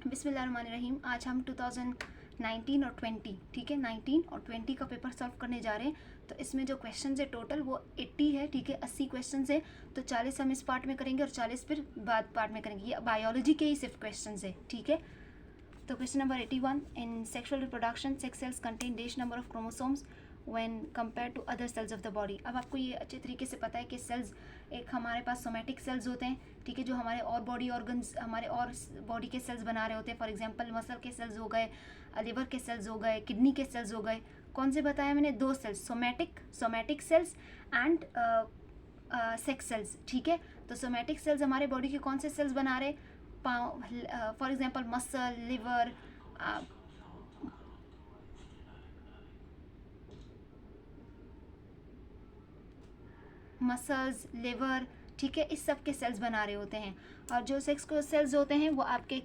बिस्मिल्लाहिर्रहमानिर्रहीम। आज हम 2019 और 20, ठीक है, 19 और 20 का पेपर सॉल्व करने जा रहे हैं। तो इसमें जो क्वेश्चन है टोटल वो 80 है, ठीक है, 80 क्वेश्चन है। तो 40 हम इस पार्ट में करेंगे और 40 फिर बाद पार्ट में करेंगे। ये बायोलॉजी के ही सिर्फ क्वेश्चन है, ठीक है। तो question number 81, in sexual reproduction sex cells contain dash number of chromosomes when compare to other cells of the body. अब आपको ये अच्छे तरीके से पता है कि सेल्स, एक हमारे पास सोमेटिक सेल्स होते हैं, ठीक है, जो हमारे और बॉडी ऑर्गन्स, हमारे और बॉडी के सेल्स बना रहे होते हैं। फॉर एग्जांपल मसल के सेल्स हो गए, लिवर के सेल्स हो गए, किडनी के सेल्स हो गए। कौन से बताया मैंने? दो cells, somatic cells and sex cells, ठीक है। तो सोमेटिक सेल्स हमारे बॉडी के कौन से सेल्स बना रहे? For example muscle, liver, muscles, liver, ठीक है, इस सब के सेल्स बना रहे होते हैं। और जो सेक्स को सेल्स होते हैं वो आपके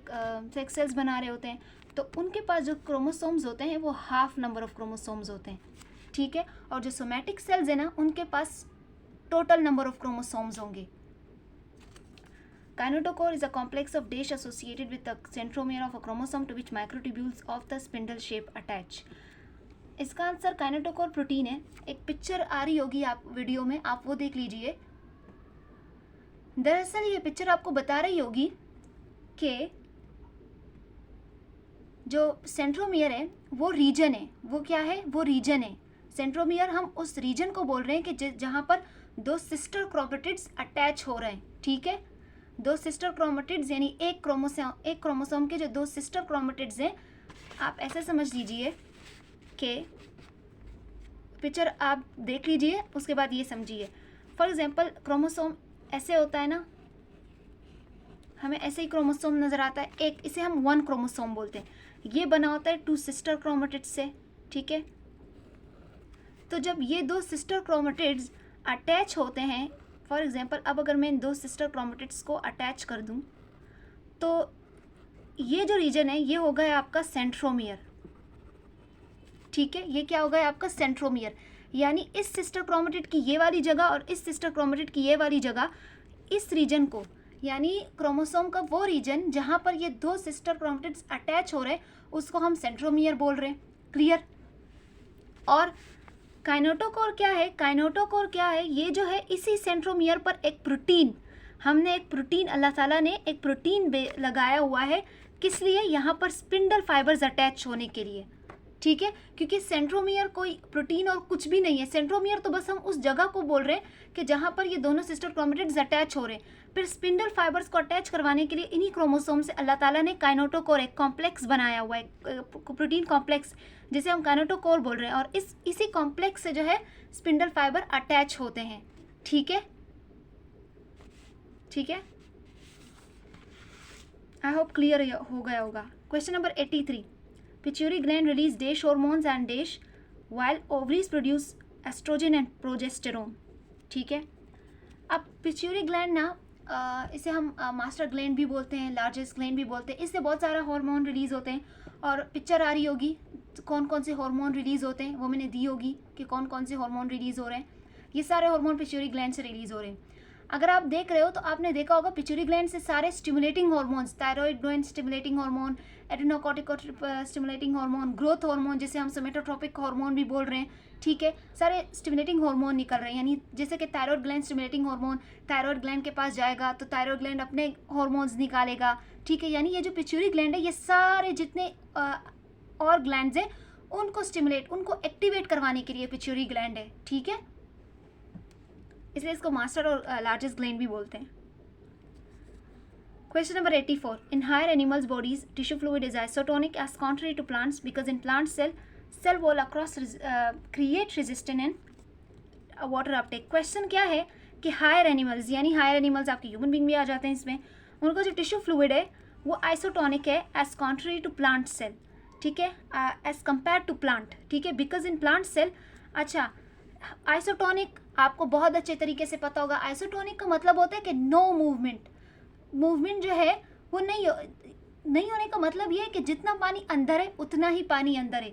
सेक्स सेल्स बना रहे होते हैं। तो उनके पास जो क्रोमोसोम्स होते हैं वो हाफ नंबर ऑफ क्रोमोसोम्स होते हैं, ठीक है। और जो सोमेटिक सेल्स है ना, उनके पास टोटल नंबर ऑफ क्रोमोसोम्स होंगे। Kinetochore is a complex of dash associated with the centromere of a chromosome to which microtubules of the spindle shape attach. इसका आंसर काइनेटोकोर प्रोटीन है। एक पिक्चर आ रही होगी आप वीडियो में, आप वो देख लीजिए। दरअसल ये पिक्चर आपको बता रही होगी कि जो सेंट्रोमियर है वो रीजन है। वो क्या है? वो रीजन है। सेंट्रोमियर, हम उस रीजन को बोल रहे हैं कि जहाँ पर दो सिस्टर क्रोमेटिड्स अटैच हो रहे हैं, ठीक है। दो सिस्टर क्रोमेटिड्स यानी एक क्रोमोसोम के जो दो सिस्टर क्रोमेटिड्स हैं, आप ऐसे समझ लीजिए कि पिक्चर आप देख लीजिए, उसके बाद ये समझिए। फॉर एग्जांपल क्रोमोसोम ऐसे होता है ना, हमें ऐसे ही क्रोमोसोम नज़र आता है एक, इसे हम वन क्रोमोसोम बोलते हैं। ये बना होता है टू सिस्टर क्रोमेटिड्स से, ठीक है। तो जब ये दो सिस्टर क्रोमेटिड्स अटैच होते हैं, फॉर एग्जांपल अब अगर मैं इन दो सिस्टर क्रोमेटिड्स को अटैच कर दूं, तो ये जो रीजन है ये हो गया आपका सेंट्रोमियर, ठीक है। ये क्या हो गया आपका? सेंट्रोमियर। यानी इस सिस्टर क्रोमेटिड की ये वाली जगह और इस सिस्टर क्रोमेटिड की ये वाली जगह, इस रीजन को, यानी क्रोमोसोम का वो रीजन जहाँ पर ये दो सिस्टर क्रोमेटिड्स अटैच हो रहे हैं, उसको हम सेंट्रोमियर बोल रहे हैं। क्लियर? और काइनेटोकोर क्या है? काइनेटोकोर क्या है? ये जो है इसी सेंट्रोमियर पर एक प्रोटीन, हमने एक प्रोटीन, अल्लाह ताला ने एक प्रोटीन लगाया हुआ है। किस लिए? यहाँ पर स्पिंडल फाइबर्स अटैच होने के लिए, ठीक है। क्योंकि सेंट्रोमियर कोई प्रोटीन और कुछ भी नहीं है। सेंट्रोमियर तो बस हम उस जगह को बोल रहे हैं कि जहाँ पर ये दोनों सिस्टर क्रोमेटिड्स अटैच हो रहे हैं। फिर स्पिंडल फाइबर्स को अटैच करवाने के लिए इन्हीं क्रोमोसोम से अल्लाह ताला ने काइनेटोकोर, एक कॉम्प्लेक्स बनाया हुआ है, प्रोटीन कॉम्प्लेक्स, जिसे हम काइनेटोकोर बोल रहे हैं। और इसी कॉम्प्लेक्स से जो है स्पिंडल फाइबर अटैच होते हैं, ठीक है, ठीक है। आई होप क्लियर हो गया होगा। Question number 83, pituitary gland release dash hormones and dash while ovaries produce oestrogen and progesterone, ठीक है। अब पिट्यूटरी ग्लैंड ना, इसे हम मास्टर ग्लैंड भी बोलते हैं, लार्जेस्ट ग्लैंड भी बोलते हैं। इससे बहुत सारा हार्मोन रिलीज होते हैं। और पिक्चर आ रही होगी, कौन कौन से हार्मोन रिलीज होते हैं वो मैंने दी होगी कि कौन कौन से हार्मोन रिलीज हो रहे हैं। ये सारे हार्मोन पिट्यूटरी ग्लैंड से रिलीज हो रहे हैं। अगर आप देख रहे हो तो आपने देखा होगा पिट्यूटरी ग्लैंड से सारे stimulating hormones, thyroid gland stimulating hormone, adrenocorticoid stimulating hormone, growth hormone जिसे हम सोमेटोट्रोपिक हार्मोन भी बोल रहे हैं, ठीक है, सारे स्टिमुलेटिंग हार्मोन निकल रहे हैं। यानी जैसे कि thyroid gland stimulating hormone, thyroid gland के पास जाएगा तो थायराइड ग्लैंड अपने हार्मोन्स निकालेगा, ठीक है। यानी ये जो पिट्यूटरी ग्लैंड है, ये सारे जितने और ग्लैंड्स हैं उनको स्टिमुलेट, उनको एक्टिवेट करवाने के लिए पिट्यूटरी ग्लैंड है, ठीक है। इसलिए इसको मास्टर और लार्जेस्ट ग्लैंड भी बोलते हैं। Question number 84, in higher animals bodies tissue fluid is isotonic as contrary to plants because in plant cell wall across create resistance and water uptake. Question क्या है कि हायर एनिमल्स, यानी higher animals आपके human being भी आ जाते हैं इसमें, उनका जो टिश्यू फ्लूइड है वो आइसोटोनिक है as contrary to plant cell, ठीक है, एज कंपेयर टू प्लांट, ठीक है, बिकॉज इन प्लांट सेल। अच्छा, आइसोटोनिक आपको बहुत अच्छे तरीके से पता होगा। आइसोटोनिक का मतलब होता है कि नो मूवमेंट, मूवमेंट जो है वो नहीं होने का मतलब ये है कि जितना पानी अंदर है उतना ही पानी अंदर है,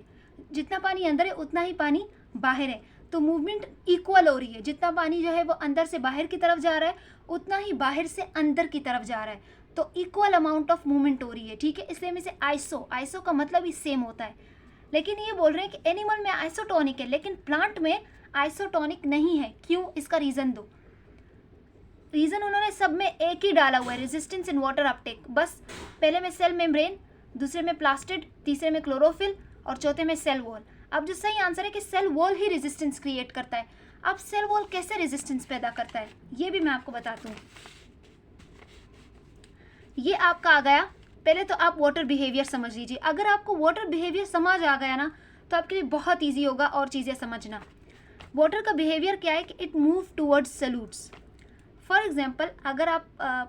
जितना पानी अंदर है उतना ही पानी बाहर है। तो मूवमेंट इक्वल हो रही है, जितना पानी जो है वो अंदर से बाहर की तरफ जा रहा है उतना ही बाहर से अंदर की तरफ जा रहा है। तो इक्वल अमाउंट ऑफ मूवमेंट हो रही है, ठीक है, इसलिए हम इसे आइसो का मतलब ही सेम होता है। लेकिन ये बोल रहे हैं कि एनिमल में आइसोटोनिक है लेकिन प्लांट में आइसोटोनिक नहीं है। क्यों? इसका रीज़न दो। रीज़न उन्होंने सब में एक ही डाला हुआ है, रेजिस्टेंस इन वाटर अपटेक। बस पहले में सेल मेम्ब्रेन, दूसरे में प्लास्टिड, तीसरे में क्लोरोफिल और चौथे में सेल वॉल। अब जो सही आंसर है कि सेल वॉल ही रेजिस्टेंस क्रिएट करता है। अब सेल वॉल कैसे रेजिस्टेंस पैदा करता है ये भी मैं आपको बताती हूँ। ये आपका आ गया। पहले तो आप वाटर बिहेवियर समझ लीजिए। अगर आपको वाटर बिहेवियर समझ आ गया ना तो आपके लिए बहुत ईजी होगा और चीज़ें समझना। वाटर का बिहेवियर क्या है कि it move towards solutes. For example, अगर आप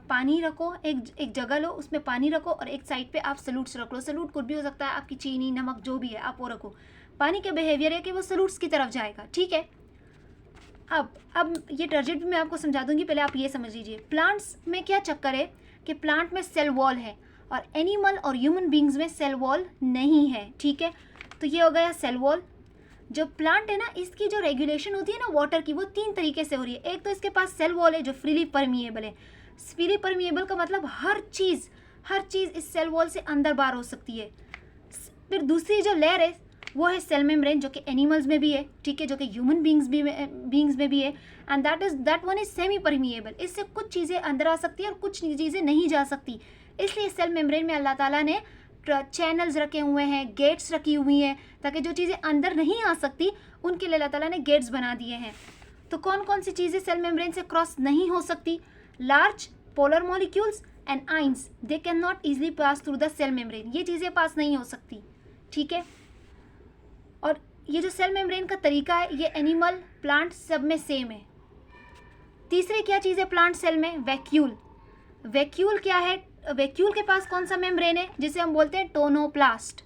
पानी रखो, एक जगह लो, उसमें पानी रखो और एक साइड पे आप सॉल्यूट्स रख लो। सॉल्यूट कुछ भी हो सकता है, आपकी चीनी, नमक, जो भी है आप वो रखो। पानी का बिहेवियर है कि वो सॉल्यूट्स की तरफ जाएगा, ठीक है। अब ये टर्जिट भी मैं आपको समझा दूंगी, पहले आप ये समझ लीजिए। प्लांट्स में क्या चक्कर है कि प्लांट में सेल वॉल है और एनिमल और ह्यूमन बींग्स में सेल वॉल नहीं है, ठीक है। तो ये हो गया सेल वॉल। जो प्लांट है ना, इसकी जो रेगुलेशन होती है ना वाटर की, वो 3 तरीके से हो रही है। एक तो इसके पास सेल वॉल है जो फ्रीली परमिएबल है। फ्रीली परमिएबल का मतलब हर चीज़ इस सेल वॉल से अंदर बाहर हो सकती है। फिर दूसरी जो लेयर है वो है सेल मेम्ब्रेन, जो कि एनिमल्स में भी है, ठीक है, जो कि ह्यूमन बींग्स में भी है। And that one is semi permeable. इससे कुछ चीज़ें अंदर आ सकती है और कुछ चीज़ें नहीं जा सकती। इसलिए सेल मेम्ब्रेन में अल्लाह ताला ने चैनल्स रखे हुए हैं, गेट्स रखी हुई हैं, ताकि जो चीज़ें अंदर नहीं आ सकती उनके लिए अल्लाह ताला ने गेट्स बना दिए हैं। तो कौन कौन सी चीज़ें सेल मेम्ब्रेन से क्रॉस नहीं हो सकती? Large polar molecules and ions, they can not easily pass through the cell membrane. ये चीज़ें पास नहीं हो सकती, ठीक है। और ये जो सेल मेम्ब्रेन का तरीका है ये एनिमल, प्लांट सब में सेम है। तीसरी क्या चीज़ है प्लांट सेल में? वैक्यूल। वैक्यूल क्या है? वैक्यूल के पास कौन सा मेम्ब्रेन है जिसे हम बोलते हैं टोनोप्लास्ट,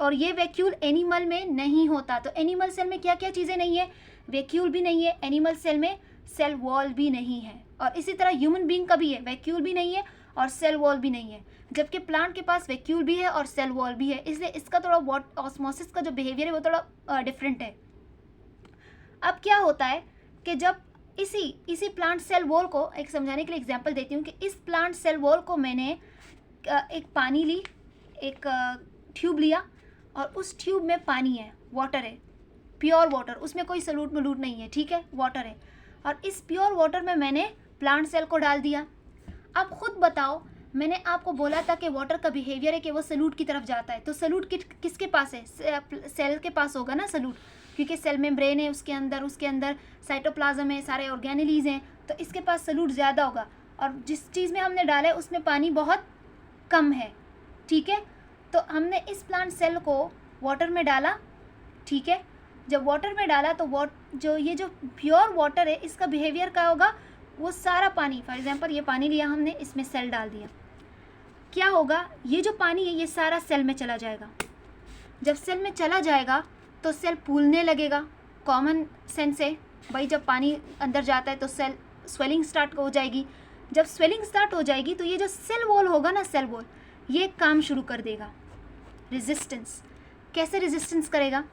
और ये वैक्यूल एनिमल में नहीं होता। तो एनिमल सेल में क्या क्या चीज़ें नहीं है? वैक्यूल भी नहीं है, एनिमल सेल में सेल वॉल भी नहीं है, और इसी तरह ह्यूमन बींग का भी है, वैक्यूल भी नहीं है और सेल वॉल भी नहीं है। जबकि प्लांट के पास वैक्यूल भी है और सेल वॉल भी है, इसलिए इसका थोड़ा ऑस्मोसिस का जो बिहेवियर है वो थोड़ा डिफरेंट है। अब क्या होता है कि जब इसी प्लांट सेल वॉल को, एक समझाने के लिए एग्जांपल देती हूँ कि इस प्लांट सेल वॉल को मैंने एक पानी ली, एक ट्यूब लिया और उस ट्यूब में पानी है, वाटर है, प्योर वाटर, उसमें कोई सलूट मलूट नहीं है, ठीक है, वाटर है। और इस प्योर वाटर में मैंने प्लांट सेल को डाल दिया। अब खुद बताओ, मैंने आपको बोला था कि वाटर का बिहेवियर है कि वो सलूट की तरफ जाता है। तो सलूट किसके पास है? सेल के पास होगा ना सलूट, क्योंकि सेल मेम्ब्रेन है, उसके अंदर साइटोप्लाज्म है, सारे ऑर्गेनेलीज हैं, तो इसके पास सलूट ज़्यादा होगा। और जिस चीज़ में हमने डाला है उसमें पानी बहुत कम है, ठीक है। तो हमने इस प्लांट सेल को वाटर में डाला, ठीक है। जब वाटर में डाला तो ये जो प्योर वाटर है इसका बिहेवियर क्या होगा? वो सारा पानी, फॉर एग्जांपल ये पानी लिया हमने, इसमें सेल डाल दिया, क्या होगा? ये जो पानी है ये सारा सेल में चला जाएगा। जब सेल में चला जाएगा तो सेल फूलने लगेगा। कॉमन सेंस है भाई, जब पानी अंदर जाता है तो सेल स्वेलिंग स्टार्ट हो जाएगी। जब स्वेलिंग स्टार्ट हो जाएगी तो ये जो सेल वॉल होगा ना, सेल वॉल, ये काम शुरू कर देगा, रेजिस्टेंस। कैसे रेजिस्टेंस करेगा?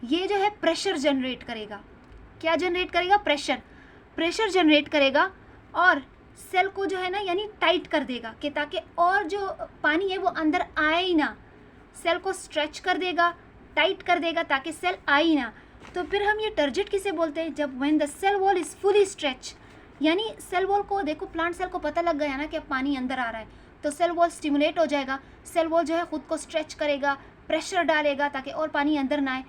ये जो है प्रेशर जनरेट करेगा। क्या जनरेट करेगा? प्रेशर जनरेट करेगा और सेल को जो है ना यानी टाइट कर देगा कि ताकि और जो पानी है वो अंदर आए ही ना। सेल को स्ट्रेच कर देगा, टाइट कर देगा ताकि सेल आए ही ना। तो फिर हम ये टर्जिट किसे बोलते हैं? जब when the cell wall is fully stretch, यानी सेल वॉल को देखो, प्लांट सेल को पता लग गया ना कि अब पानी अंदर आ रहा है, तो सेल वॉल स्टिमुलेट हो जाएगा। सेल वॉल जो है खुद को स्ट्रेच करेगा, प्रेशर डालेगा ताकि और पानी अंदर ना आए।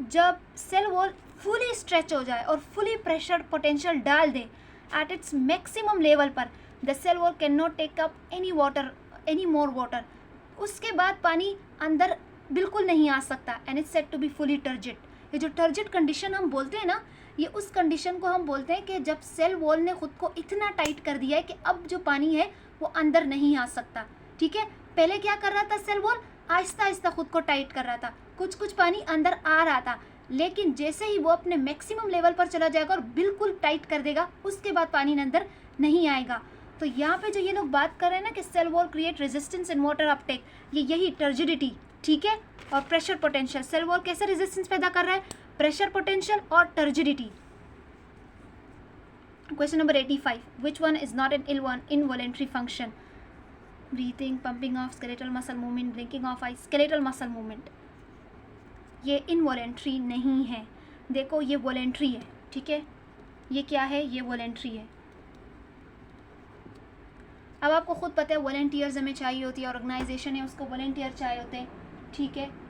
जब सेल वॉल फुली स्ट्रेच हो जाए और फुली प्रेशर पोटेंशियल डाल दे एट इट्स मैक्सिमम लेवल पर, the cell wall can not take up any more water. उसके बाद पानी अंदर बिल्कुल नहीं आ सकता, and it's said to be fully turgid. ये जो टर्जिट कंडीशन हम बोलते हैं ना, ये उस कंडीशन को हम बोलते हैं कि जब सेल वॉल ने खुद को इतना टाइट कर दिया है कि अब जो पानी है वो अंदर नहीं आ सकता, ठीक है। पहले क्या कर रहा था सेल वॉल? आहिस्ता आहिस्ता खुद को टाइट कर रहा था, कुछ पानी अंदर आ रहा था, लेकिन जैसे ही वो अपने मैक्सिमम लेवल पर चला जाएगा और बिल्कुल टाइट कर देगा, उसके बाद पानी अंदर नहीं आएगा। तो यहाँ पे जो ये लोग बात कर रहे हैं ना कि cell wall create resistance in water uptake, ये यही टर्जिडिटी, ठीक है, और प्रेशर पोटेंशियल। सेल वॉल कैसे रेजिस्टेंस पैदा कर रहा है? प्रेशर पोटेंशियल और turgidity. Question number 85, which one is not an involuntary function? Breathing, pumping of skeletal muscle movement, blinking of eye, skeletal muscle movement, ये इनवॉलेंट्री नहीं है। देखो ये वॉलेंट्री है, ठीक है, ये क्या है, ये वॉलेंट्री है। अब आपको खुद पता है वॉलेंटियर्स हमें चाहिए होती है, ऑर्गेनाइजेशन है उसको वॉलेंटियर चाहिए होते हैं, ठीक है।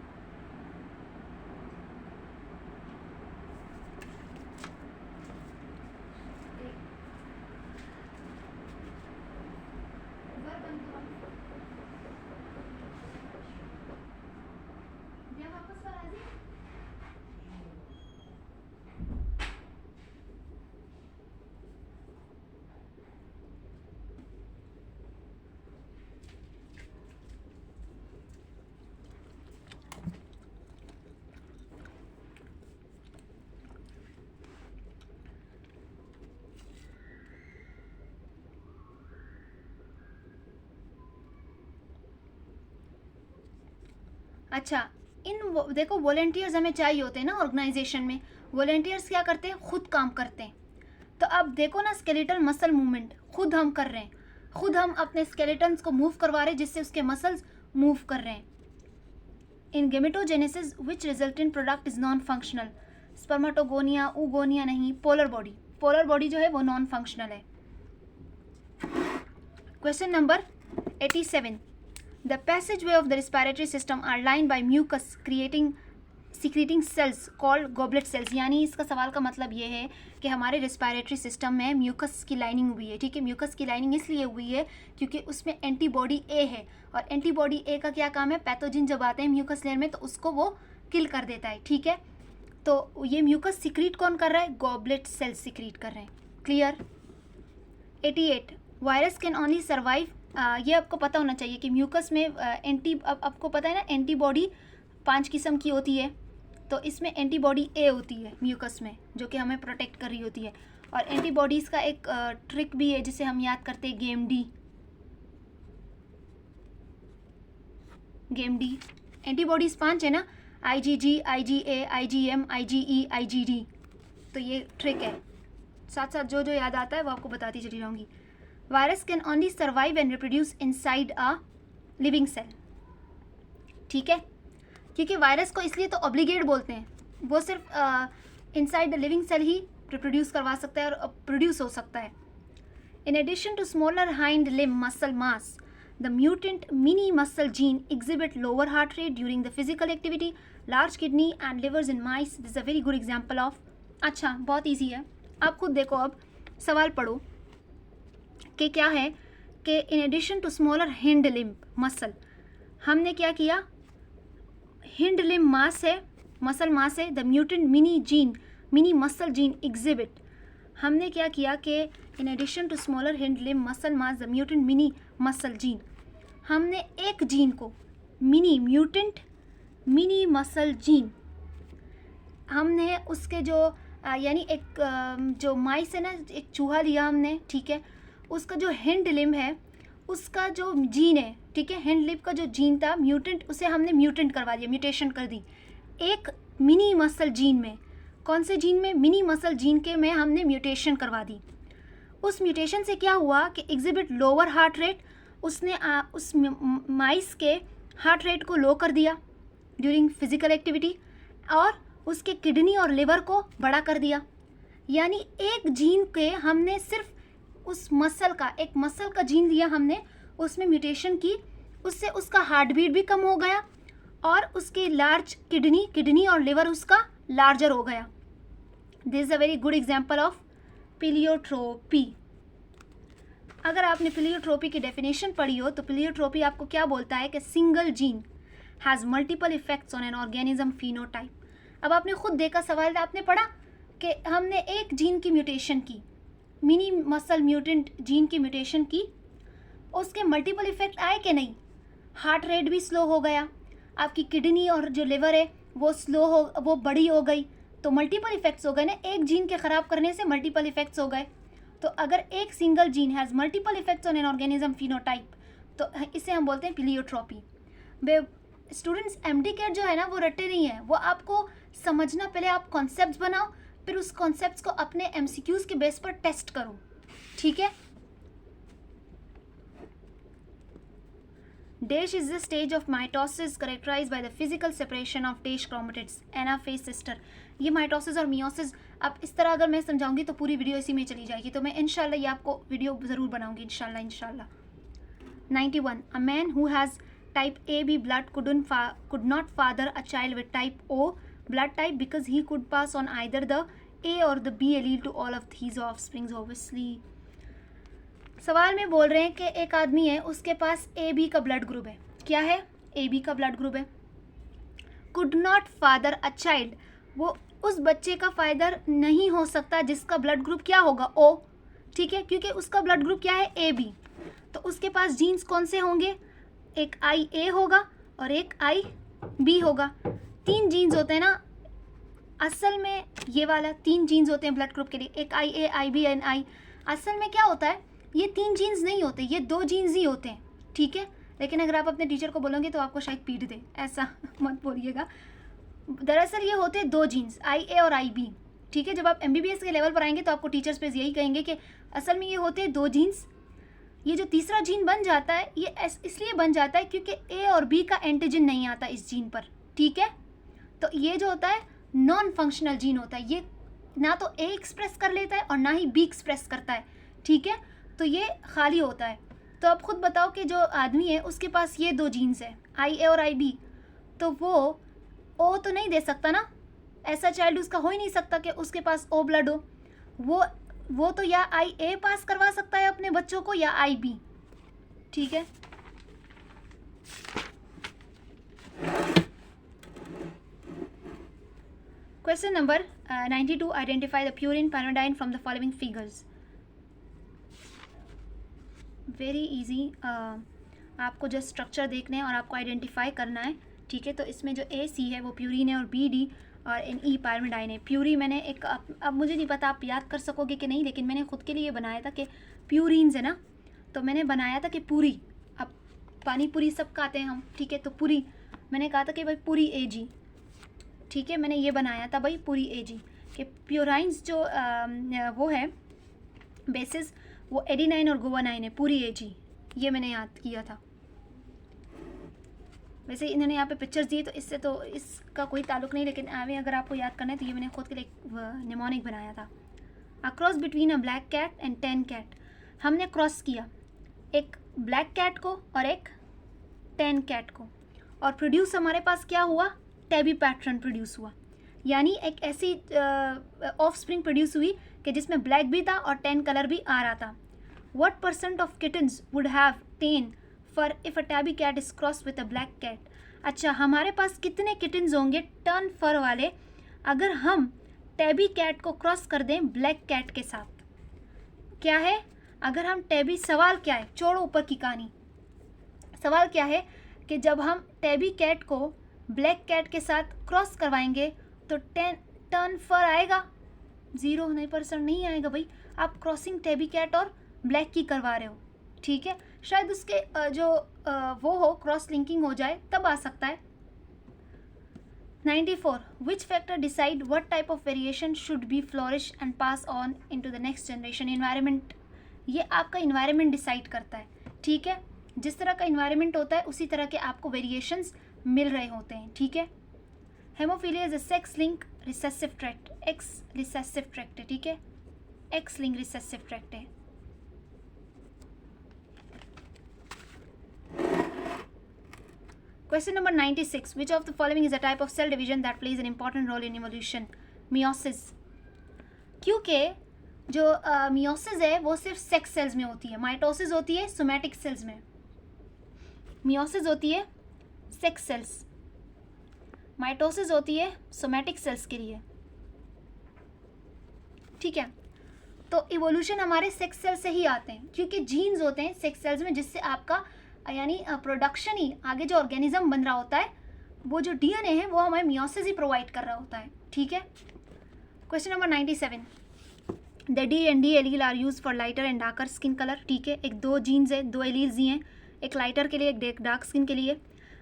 अच्छा, देखो वॉलेंटियर्स हमें चाहिए होते हैं ना ऑर्गेनाइजेशन में। वॉलेंटियर्स क्या करते हैं, खुद काम करते हैं। तो अब देखो ना, स्केलेटल मसल मूवमेंट खुद हम कर रहे हैं, खुद हम अपने स्केलेटन्स को मूव करवा रहे हैं जिससे उसके मसल्स मूव कर रहे हैं। In gametogenesis which result in product is non functional. Spermatogonia, oogonia नहीं, पोलर बॉडी। पोलर बॉडी जो है वो नॉन फंक्शनल है। Question number 87, the passageway of the respiratory system are lined by mucus secreting cells called goblet cells। यानी इसका सवाल का मतलब ये है कि हमारे रेस्पिरेटरी सिस्टम में म्यूकस की लाइनिंग हुई है, ठीक है। म्यूकस की लाइनिंग इसलिए हुई है क्योंकि उसमें एंटीबॉडी ए है, और एंटीबॉडी ए का क्या काम है, पैथोजन जब आते हैं म्यूकस लेयर में तो उसको वो किल कर देता है, ठीक है। तो ये म्यूकस सिक्रीट कौन कर रहा है, गॉबलेट सेल्स सिक्रीट कर रहे हैं, clear. 88, virus can only survive, ये आपको पता होना चाहिए कि म्यूकस में आपको पता है ना, एंटीबॉडी 5 किस्म की होती है। तो इसमें एंटीबॉडी ए होती है म्यूकस में, जो कि हमें प्रोटेक्ट कर रही होती है। और एंटीबॉडीज़ का एक ट्रिक भी है जिसे हम याद करते हैं, गेम डी। एंटीबॉडीज़ 5 है ना, IgG, IgA, IgM, IgE, IgD। तो ये ट्रिक है, साथ साथ जो जो याद आता है वो आपको बताती चली जाऊँगी। Virus can only survive and reproduce inside a living cell, ठीक है। क्योंकि वायरस को इसलिए तो ऑब्लिगेट बोलते हैं, वो सिर्फ इनसाइड द लिविंग सेल ही रिप्रोड्यूस करवा सकता है और प्रोड्यूस हो सकता है। In addition to smaller hind limb muscle mass, the mutant mini muscle gene exhibit lower heart rate during the physical activity, large kidney and livers in mice. This is a very good example of. अच्छा, बहुत easy है, आप खुद देखो, अब सवाल पढ़ो कि क्या है कि in addition to smaller hind limb muscle, हमने क्या किया, हिंड लिम्ब मास है, मसल मास है, the mutant mini muscle gene exhibit. हमने क्या किया कि in addition to smaller hind limb muscle mass the mutant mini muscle gene, हमने एक जीन को म्यूटेंट मिनी मसल जीन, हमने उसके जो यानी एक जो माइस है ना, एक चूहा लिया हमने, ठीक है, उसका जो हिंड लिम्ब है उसका जो जीन है, ठीक है, हिंड लिम्ब का जो जीन था म्यूटेंट, उसे हमने म्यूटेंट करवा दिया, म्यूटेशन कर दी एक मिनी मसल जीन में। कौन से जीन में, मिनी मसल जीन के में हमने म्यूटेशन करवा दी। उस म्यूटेशन से क्या हुआ कि एग्जिबिट लोअर हार्ट रेट, उसने उस माइस के हार्ट रेट को लो कर दिया ड्यूरिंग फिजिकल एक्टिविटी, और उसके किडनी और लिवर को बड़ा कर दिया। यानी एक जीन के हमने सिर्फ उस मसल का, एक मसल का जीन लिया हमने, उसमें म्यूटेशन की, उससे उसका हार्ट बीट भी कम हो गया और उसकी लार्ज किडनी और लिवर उसका लार्जर हो गया। This is a very good example of pleiotropy. अगर आपने प्लियोट्रोपी की डेफिनेशन पढ़ी हो तो प्लियोट्रोपी आपको क्या बोलता है कि single gene has multiple effects on an organism phenotype. अब आपने खुद देखा, सवाल आपने पढ़ा कि हमने एक जीन की म्यूटेशन की, मिनी मसल म्यूटेंट जीन की म्यूटेशन की, उसके मल्टीपल इफेक्ट आए कि नहीं, हार्ट रेट भी स्लो हो गया, आपकी किडनी और जो लिवर है वो बड़ी हो गई, तो मल्टीपल इफेक्ट्स हो गए ना, एक जीन के ख़राब करने से मल्टीपल इफेक्ट्स हो गए। तो अगर एक single gene has multiple effects on an organism phenotype, तो इसे हम बोलते हैं प्लियोट्रोपी। स्टूडेंट्स, एमडी-कैट जो है ना वो रट्टे नहीं है, वो आपको समझना, पहले आप कॉन्सेप्ट्स बनाओ, फिर उस कॉन्सेप्ट्स को अपने एमसीक्यूज़ के बेस पर टेस्ट करो, ठीक है। Dash is the stage of mitosis characterize by the physical separation of dash chromatids anaphase sister. ये माइटोसिस और मियोसिस अब इस तरह अगर मैं समझाऊंगी तो पूरी वीडियो इसी में चली जाएगी, तो मैं इंशाल्लाह ये आपको वीडियो ज़रूर बनाऊंगी इंशाल्लाह। 91. A man who has type AB blood could not father a child with type O blood type because he could pass on either the A or the B allele to all of his offsprings obviously। सवाल में बोल रहे हैं कि एक आदमी है, उसके पास AB का ब्लड ग्रुप है। क्या है? AB का ब्लड ग्रुप है। Could not father a child, वो उस बच्चे का फादर नहीं हो सकता जिसका ब्लड ग्रुप क्या होगा? O। ठीक है, क्योंकि उसका ब्लड ग्रुप क्या है? AB। तो उसके पास जीन्स कौन से होंगे? एक IA होगा और एक IB होगा। 3 जीन्स होते हैं ना असल में, ये वाला 3 जीन्स होते हैं ब्लड ग्रुप के लिए, एक IA, IB एंड I। असल में क्या होता है, ये 3 जीन्स नहीं होते, ये 2 जीन्स ही होते हैं। ठीक है, लेकिन अगर आप अपने टीचर को बोलोगे तो आपको शायद पीट दे, ऐसा मत बोलिएगा। दरअसल ये होते हैं 2 जीन्स, IA और IB। ठीक है, जब आप MBBS के लेवल पर आएंगे तो आपको टीचर्स पे यही कहेंगे कि असल में ये होते हैं 2 जीन्स। ये जो तीसरा जीन बन जाता है ये इसलिए बन जाता है क्योंकि A और B का एंटीजन नहीं आता इस जीन पर। ठीक है, तो ये जो होता है नॉन फंक्शनल जीन होता है, ये ना तो A एक्सप्रेस कर लेता है और ना ही B एक्सप्रेस करता है। ठीक है, तो ये खाली होता है। तो अब खुद बताओ कि जो आदमी है उसके पास ये 2 जीन्स है, IA और IB, तो वो O तो नहीं दे सकता ना, ऐसा चाइल्ड उसका हो ही नहीं सकता कि उसके पास O ब्लड हो। वो तो या IA पास करवा सकता है अपने बच्चों को या IB। ठीक है, question number 92, identify the purine pyridine from the following figures. Very easy, आपको जस्ट स्ट्रक्चर देखना है और आपको आइडेंटिफाई करना है। ठीक है, तो इसमें जो AC है वो प्यूरिन है और BD और NE पायरिडाइन है। प्यूरी मैंने एक अब मुझे नहीं पता आप याद कर सकोगे कि नहीं, लेकिन मैंने खुद के लिए बनाया था कि प्यूरिन्स है ना, तो मैंने बनाया था कि पूरी, अब पानी पूरी सब खाते हैं हम। ठीक है, तो पूरी मैंने कहा था कि भाई पूरी AG। ठीक है, मैंने ये बनाया था भाई पूरी AG कि प्यूराइंस जो वो है बेसिस वो एडिनाइन और गुआनाइन है, पूरी AG। ये मैंने याद किया था। वैसे इन्होंने यहाँ पे पिक्चर्स दिए तो इससे तो इसका कोई ताल्लुक नहीं, लेकिन आगे अगर आपको याद करना है तो ये मैंने खुद के लिए निमोनिक बनाया था। A cross between a black cat and 10 cat, हमने क्रॉस किया एक ब्लैक कैट को और एक 10 कैट को, और प्रोड्यूस हमारे पास क्या हुआ? टैबी पैटर्न प्रोड्यूस हुआ, यानी एक ऐसी ऑफ स्प्रिंग प्रोड्यूस हुई कि जिसमें ब्लैक भी था और 10 कलर भी आ रहा था। What percent of kittens would have 10 fur if a tabby cat is cross with a black cat. अच्छा, हमारे पास कितने किटन्स होंगे टर्न फर वाले अगर हम टैबी कैट को क्रॉस कर दें ब्लैक कैट के साथ? क्या है? अगर हम टैबी, सवाल क्या है, छोड़ो ऊपर की कहानी, सवाल क्या है कि जब हम टैबी कैट को ब्लैक कैट के साथ क्रॉस करवाएंगे तो 10 टर्न फर आएगा? 0% नहीं आएगा भाई, आप क्रॉसिंग टैबी कैट और ब्लैक की करवा रहे हो। ठीक है, शायद उसके जो वो हो क्रॉस लिंकिंग हो जाए तब आ सकता है। 94, which factor decide what type of variation should be flourish and pass on into the next generation? Environment, ये आपका इन्वायरमेंट डिसाइड करता है। ठीक है, जिस तरह का इन्वायरमेंट होता है उसी तरह के आपको वेरिएशंस मिल रहे होते हैं। ठीक है, haemophilia is a sex link recessive tract, x recessive tract है। ठीक है, एक्स लिंक रिसेसिव ट्रैक्ट है। Question number 96, which of the following is a type of cell division that plays an important role in evolution? Meiosis। क्योंकि जो meiosis है वो सिर्फ sex cells में होती है, माइटोसिस होती है सोमैटिक सेल्स में, meiosis होती है सेक्स सेल्स, माइटोसिस होती है सोमैटिक सेल्स के लिए। ठीक है, तो इवोल्यूशन हमारे सेक्स सेल से ही आते हैं क्योंकि जीन्स होते हैं सेक्स सेल्स में, जिससे आपका यानी प्रोडक्शन ही आगे जो ऑर्गेनिज्म बन रहा होता है वो जो DNA है वो हमें मियोसिस ही प्रोवाइड कर रहा होता है। ठीक है, question number 97, the D and D allele are use for lighter and darker skin colour. ठीक है, एक 2 जीन्स है, 2 एलील्स ही हैं, एक लाइटर के लिए एक डार्क स्किन के लिए।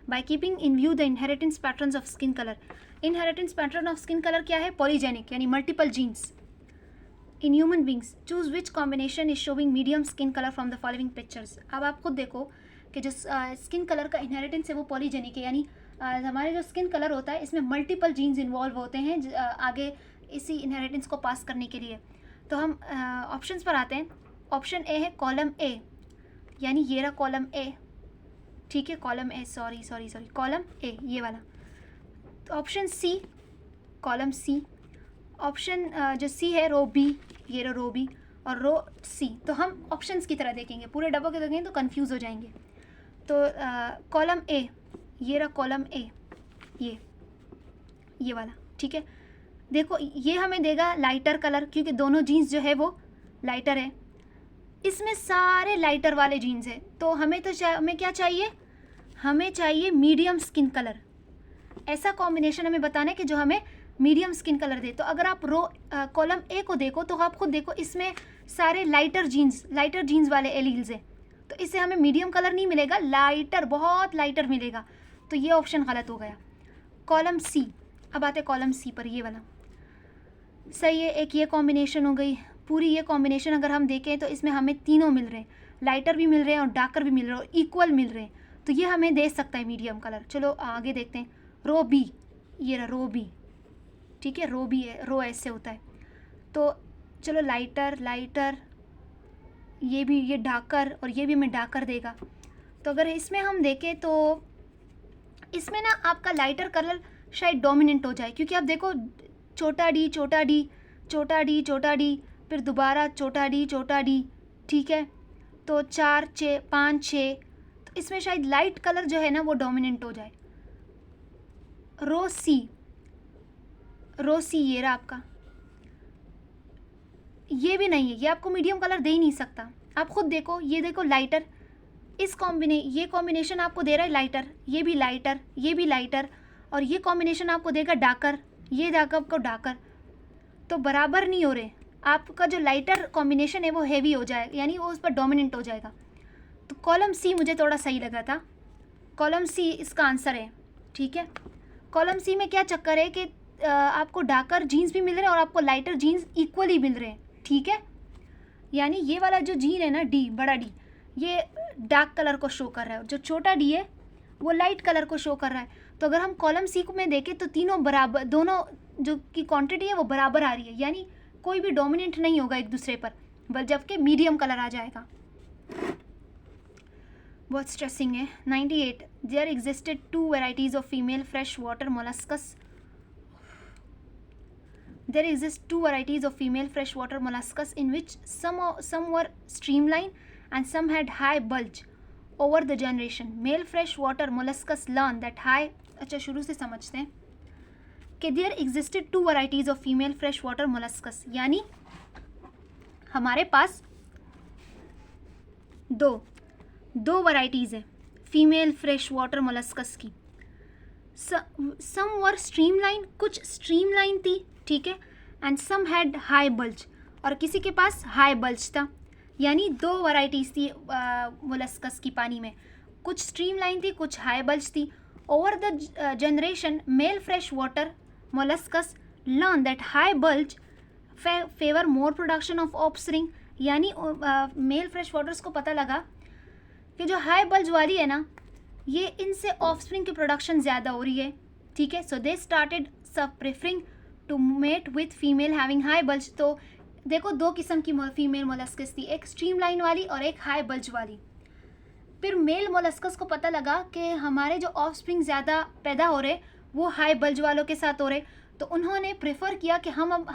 By keeping in view the inheritance patterns of skin colour, inheritance pattern of skin colour क्या है? पॉलीजेनिक, यानी multiple genes. In human beings choose which combination is showing medium skin colour from the following pictures. अब आप खुद देखो कि जो skin colour का इनहेरिटेंस है वो पॉलीजेनिक है, यानी हमारे जो स्किन कलर होता है इसमें मल्टीपल जीन्स इन्वॉल्व होते हैं आगे इसी इनहेरिटेंस को पास करने के लिए। तो हम ऑप्शंस पर आते हैं। ऑप्शन ए है कॉलम ए, यानी ये रहा कॉलम ए, ठीक है, column A, sorry column A ये वाला। तो option C, column C. Option जो सी है रो बी, ये रो बी, और रो सी। तो हम ऑप्शंस की तरह देखेंगे, पूरे डब्बों के देखेंगे तो कंफ्यूज हो जाएंगे। तो कॉलम ए, ये रहा कॉलम ए, ये वाला, ठीक है। देखो ये हमें देगा लाइटर कलर, क्योंकि दोनों जीन्स जो है वो लाइटर है, इसमें सारे लाइटर वाले जीन्स है। तो हमें तो हमें क्या चाहिए, हमें चाहिए मीडियम स्किन कलर। ऐसा कॉम्बिनेशन हमें बताना है कि जो हमें मीडियम स्किन कलर दे। तो अगर आप कॉलम ए को देखो तो आप खुद देखो इसमें सारे लाइटर जीन्स वाले एलील्स हैं, तो इससे हमें मीडियम कलर नहीं मिलेगा, लाइटर, बहुत लाइटर मिलेगा। तो ये ऑप्शन गलत हो गया। कॉलम सी, अब आते कॉलम सी पर, ये वाला सही है। एक ये कॉम्बिनेशन हो गई, पूरी ये कॉम्बिनेशन अगर हम देखें तो इसमें हमें तीनों मिल रहे हैं, लाइटर भी मिल रहे हैं और डार्कर भी मिल रहे हैं और इक्वल मिल रहे हैं। तो ये हमें दे सकता है मीडियम कलर। चलो आगे देखते हैं। रो बी, ये रहा रो बी, ठीक है, रो बी है, रो ऐसे होता है। तो चलो लाइटर, ये भी, ये डार्कर और ये भी हमें डार्कर देगा। तो अगर इसमें हम देखें तो इसमें ना आपका लाइटर कलर शायद डोमिनेंट हो जाए, क्योंकि आप देखो छोटा डी छोटा डी छोटा डी छोटा डी, फिर दोबारा छोटा डी, ठीक है। तो 4 6 5 6, तो इसमें शायद लाइट कलर जो है ना वो डोमिनेंट हो जाए। रो सी ये रहा आपका, ये भी नहीं है, ये आपको मीडियम कलर दे ही नहीं सकता। आप खुद देखो, ये देखो लाइटर, ये कॉम्बिनेशन आपको दे रहा है लाइटर, ये भी लाइटर, ये भी लाइटर, और ये कॉम्बिनेशन आपको देगा डार्कर, ये देगा आपको डार्कर। तो बराबर नहीं हो रहे, आपका जो लाइटर कॉम्बिनेशन है वो हैवी हो जाएगा, यानी वो उस पर डोमिनेंट हो जाएगा। तो कॉलम सी मुझे थोड़ा सही लगा था, कॉलम सी इसका आंसर है, ठीक है। कॉलम सी में क्या चक्कर है कि आपको डार्कर जीन्स भी मिल रहे हैं और आपको लाइटर जीन्स इक्वली मिल रहे हैं, ठीक है। यानी ये वाला जो जीन है ना, डी, बड़ा डी, ये डार्क कलर को शो कर रहा है, जो छोटा डी है वो लाइट कलर को शो कर रहा है। तो अगर हम कॉलम सी में देखें तो तीनों बराबर, दोनों जो की क्वांटिटी है वो बराबर आ रही है, यानी कोई भी डोमिनेंट नहीं होगा एक दूसरे पर, बल जबकि मीडियम कलर आ जाएगा। बहुत स्ट्रेसिंग है। 98, there existed 2 varieties of female fresh water molluscs. There exist 2 varieties of female freshwater molluscus in which some were streamlined and some had high bulge. Over the generation, male freshwater molluscus learned that high. अच्छा शुरू से समझते हैं कि there existed 2 varieties of female freshwater molluscus, यानी हमारे पास दो varieties है फीमेल फ्रेश वाटर मोलस्कस की। सम वर स्ट्रीमलाइन, कुछ स्ट्रीमलाइन थी, ठीक है, and some had high bulge, और किसी के पास हाई बल्ज था। यानी 2 वैरायटीज थी मोलस्कस की पानी में, कुछ स्ट्रीमलाइन थी, कुछ हाई बल्ज थी। Over the generation male fresh water molluscs learn that high bulge favour more production of offspring. यानी मेल फ्रेश वाटर्स को पता लगा कि जो हाई बल्ज वाली है ना, ये इनसे ऑफस्प्रिंग की प्रोडक्शन ज़्यादा हो रही है, ठीक है। सो दे स्टार्टेड सब preferring to mate with female having high bulge. तो देखो 2 किस्म की फीमेल मोलस्कस थी, एक स्ट्रीमलाइन वाली और एक हाई बल्ज वाली। फिर मेल मोलस्कस को पता लगा कि हमारे जो ऑफस्प्रिंग ज़्यादा पैदा हो रहे वो हाई बल्ज वालों के साथ हो रहे, तो उन्होंने प्रेफर किया कि हम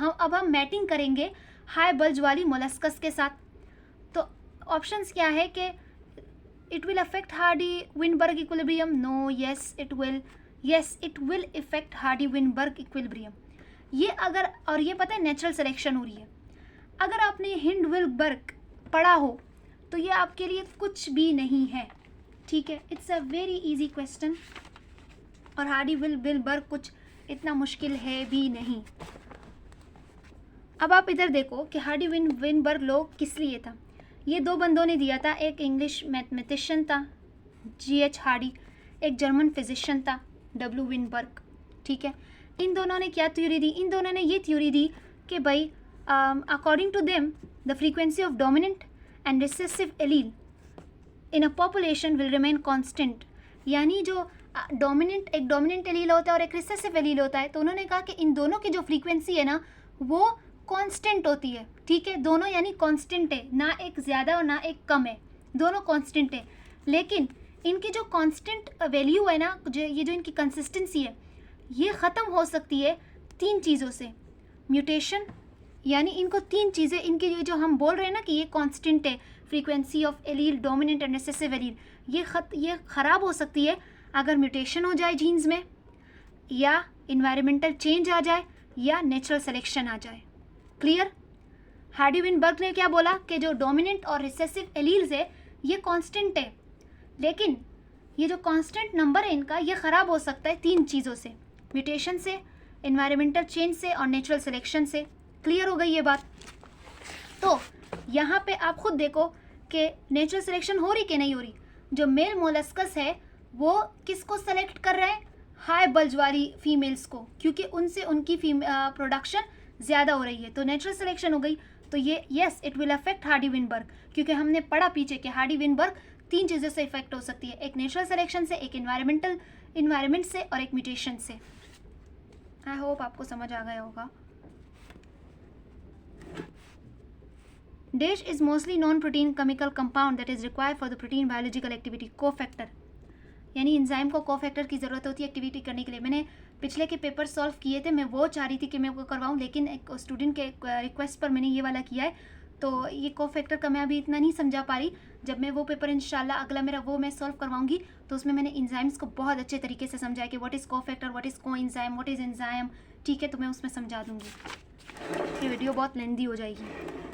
मैटिंग करेंगे हाई बल्ज वाली मोलस्कस के साथ। तो ऑप्शंस क्या है कि it will affect Hardy-Weinberg equilibrium, no, yes it will affect Hardy-Weinberg equilibrium। ये अगर, और ये पता है नेचुरल सिलेक्शन हो रही है, अगर आपने हिंड-विलबर्ग पढ़ा हो तो ये आपके लिए कुछ भी नहीं है, ठीक है। It's a very easy question, और हार्डी-विलबर्ग कुछ इतना मुश्किल है भी नहीं। अब आप इधर देखो कि हार्डी-विनबर्ग लॉ किस लिए था। ये 2 बंदों ने दिया था, एक इंग्लिश मैथमेटिशियन था G.H. हार्डी, एक जर्मन फिजिशियन था W. विनबर्ग, ठीक है। इन दोनों ने क्या थ्योरी दी, इन दोनों ने ये थ्योरी दी कि भाई according to them the frequency of dominant and recessive allele in a population will remain constant, यानी जो एक डोमिनेंट एलील होता है और एक रिसेसिव एलील होता है, तो उन्होंने कहा कि इन दोनों की जो फ्रीक्वेंसी है ना वो कांस्टेंट होती है, ठीक है, दोनों यानी कांस्टेंट है, ना एक ज़्यादा और ना एक कम है, दोनों कांस्टेंट है। लेकिन इनकी जो कांस्टेंट वैल्यू है ना, ये जो इनकी कंसिस्टेंसी है, ये ख़त्म हो सकती है 3 चीज़ों से। म्यूटेशन, यानी इनको 3 चीज़ें, इनकी जो हम बोल रहे हैं ना कि ये कांस्टेंट है, frequency of allele, dominant and recessive allele, ये ख़राब हो सकती है अगर म्यूटेशन हो जाए जीन्स में, या इन्वायरमेंटल चेंज आ जाए, या नेचुरल सिलेक्शन आ जाए। क्लियर? हार्डी विनबर्ग ने क्या बोला कि जो डोमिनेंट और रिसेसिव एलील्स है ये कांस्टेंट है, लेकिन ये जो कांस्टेंट नंबर है इनका, ये ख़राब हो सकता है 3 चीज़ों से, म्यूटेशन से, इन्वायरमेंटल चेंज से और नेचुरल सिलेक्शन से। क्लियर हो गई ये बात? तो यहाँ पे आप खुद देखो कि नेचुरल सिलेक्शन हो रही कि नहीं हो रही। जो मेल मोलस्कस है वो किसको सेलेक्ट कर रहे हैं? हाई बल्ज वाली फीमेल्स को, क्योंकि उनसे उनकी प्रोडक्शन ज़्यादा हो रही है, तो नेचुरल सिलेक्शन हो गई। तो ये yes it will affect Hardy Weinberg, क्योंकि हमने पढ़ा पीछे कि हार्डी विनबर्ग 3 चीज़ों से इफेक्ट हो सकती है, एक नेचुरल सिलेक्शन से, एक इन्वायरमेंट से और एक म्यूटेशन से। आई होप आपको समझ आ गया होगा। DASH is mostly non-protein chemical compound that is required for the protein biological activity, cofactor, यानी इंजाइम को कोफैक्टर की ज़रूरत होती है एक्टिविटी करने के लिए। मैंने पिछले के पेपर सॉल्व किए थे, मैं वो चाह रही थी कि मैं वो करवाऊँ, लेकिन एक स्टूडेंट के रिक्वेस्ट पर मैंने ये वाला किया है, तो ये कोफैक्टर का मैं अभी इतना नहीं समझा पा रही। जब मैं वो पेपर इंशाल्लाह अगला मेरा वो मैं सॉल्व करवाऊँगी, तो उसमें मैंने इंजाइम्स को बहुत अच्छे तरीके से समझाया कि what is cofactor, what is coenzyme, what is enzyme, ठीक है, तो मैं उसमें समझा दूँगी। ये वीडियो बहुत लेंदी हो जाएगी।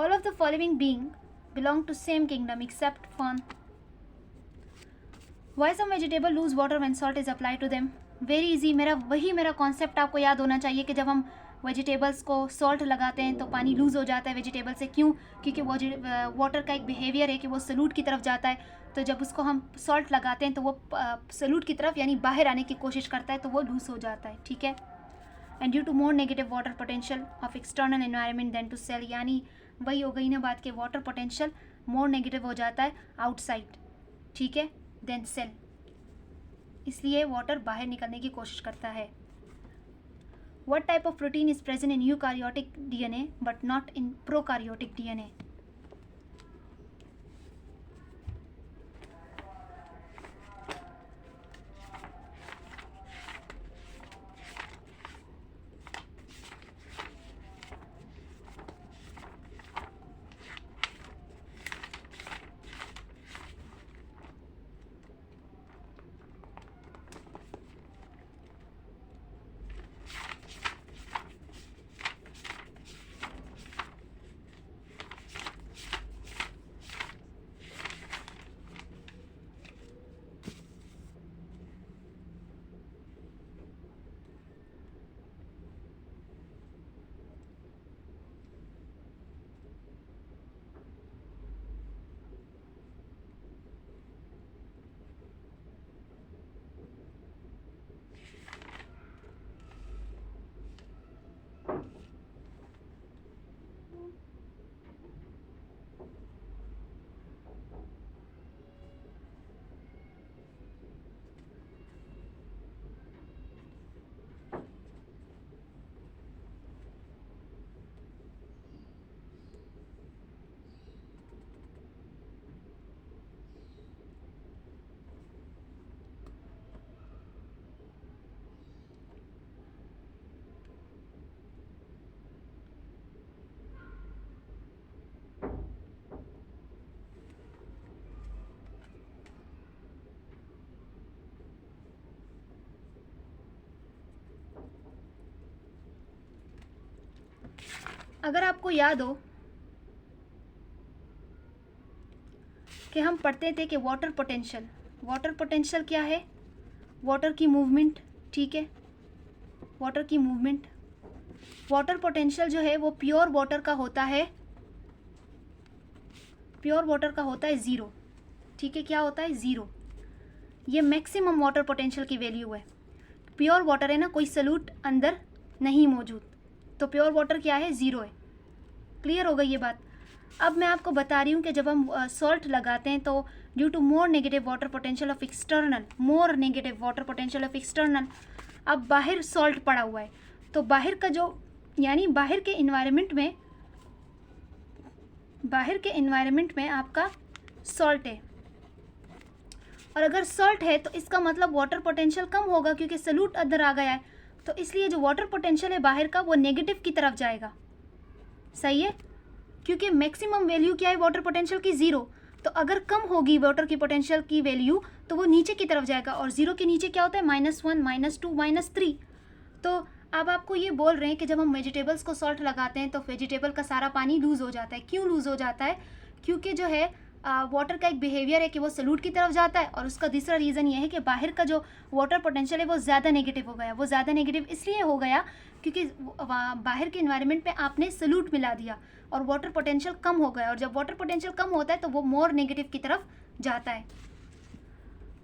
All of the following being belong to same kingdom except fern. Why some vegetable lose water when salt is applied to them? Very easy, मेरा कॉन्सेप्ट आपको याद होना चाहिए कि जब हम वेजिटेबल्स को सॉल्ट लगाते हैं तो पानी लूज़ हो जाता है वेजिटेबल से। क्यों? क्योंकि वो वाटर का एक बिहेवियर है कि वो सलूट की तरफ जाता है, तो जब उसको हम सॉल्ट लगाते हैं तो वो सलूट की तरफ यानी बाहर आने की कोशिश करता है, तो वो लूज़ हो जाता है, ठीक है। And due to more negative water potential of external environment than to cell, यानी वही हो गई ना बात के वाटर पोटेंशियल मोर नेगेटिव हो जाता है आउटसाइड, ठीक है, देन सेल, इसलिए वाटर बाहर निकलने की कोशिश करता है। What type of protein is present in eukaryotic DNA but not in prokaryotic DNA? अगर आपको याद हो कि हम पढ़ते थे कि वाटर पोटेंशियल क्या है? वाटर की मूवमेंट, ठीक है, वाटर की मूवमेंट। वाटर पोटेंशियल जो है वो प्योर वाटर का होता है, प्योर वाटर का होता है 0, ठीक है, क्या होता है 0। ये मैक्सिमम वाटर पोटेंशियल की वैल्यू है। प्योर वाटर है ना, कोई सलूट अंदर नहीं मौजूद, तो प्योर वाटर क्या है 0 है। क्लियर हो गई ये बात? अब मैं आपको बता रही हूँ कि जब हम सॉल्ट लगाते हैं तो due to more negative water potential of external, more negative water potential of external, अब बाहर सॉल्ट पड़ा हुआ है तो बाहर का जो, यानी बाहर के इन्वायरमेंट में आपका सॉल्ट है, और अगर सॉल्ट है तो इसका मतलब वाटर पोटेंशियल कम होगा क्योंकि सॉल्यूट अंदर आ गया है, तो इसलिए जो वाटर पोटेंशियल है बाहर का वो नेगेटिव की तरफ जाएगा। सही है, क्योंकि मैक्सिमम वैल्यू क्या है वाटर पोटेंशियल की 0, तो अगर कम होगी वाटर की पोटेंशियल की वैल्यू तो वो नीचे की तरफ जाएगा, और 0 के नीचे क्या होता है -1 -2 -3। तो अब आपको ये बोल रहे हैं कि जब हम वेजिटेबल्स को सॉल्ट लगाते हैं तो वेजिटेबल का सारा पानी लूज़ हो जाता है। क्यों लूज़ हो जाता है? क्योंकि जो है वाटर का एक बिहेवियर है कि वो सॉल्यूट की तरफ जाता है, और उसका दूसरा रीज़न ये है कि बाहर का जो वाटर पोटेंशियल है वो ज़्यादा नेगेटिव हो गया। वो ज़्यादा नेगेटिव इसलिए हो गया क्योंकि बाहर के इन्वायरमेंट में आपने सॉल्यूट मिला दिया और वाटर पोटेंशियल कम हो गया, और जब वाटर पोटेंशियल कम होता है तो वो मोर नेगेटिव की तरफ जाता है।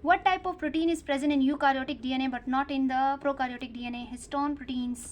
What type of protein is present in eukaryotic DNA but not in the prokaryotic DNA? Histone proteins.